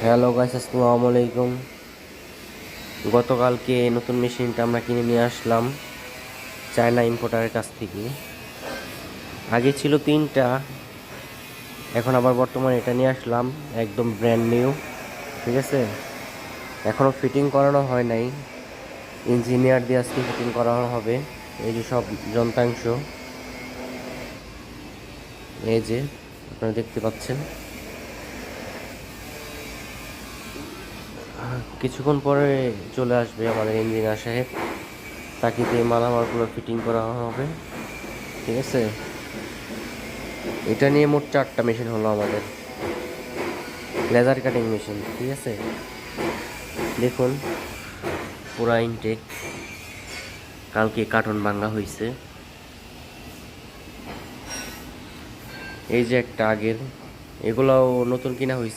Hello guys, আসসালামু আলাইকুম। গতকালকে এই নতুন মেশিনটা আমরা কিনে নিয়ে আসলাম চায়না ইম্পোর্টারের কাছ থেকে। আগে ছিল তিনটা, এখন আবার বর্তমানে এটা নিয়ে আসলাম, একদম ব্র্যান্ড নিউ। ঠিক আছে, এখনও ফিটিং করানো হয় নাই, ইঞ্জিনিয়ার দিয়ে আজকে ফিটিং করানো হবে। এই যে সব যন্ত্রাংশ, এই যে আপনারা দেখতে পাচ্ছেন। কিছুক্ষণ পরে চলে আসবে আমাদের ইঞ্জিনিয়ার সাহেব, তাকে দিয়ে মালামালগুলো ফিটিং করা হবে। ঠিক আছে, এটা নিয়ে মোট চারটা মেশিন হলো আমাদের, লেজার কাটিং মেশিন। ঠিক আছে, দেখুন পুরা ইনটেক, কালকে কার্টন ভাঙা হয়েছে। এই যে একটা আগের, এগুলাও নতুন কিনা হয়েছে।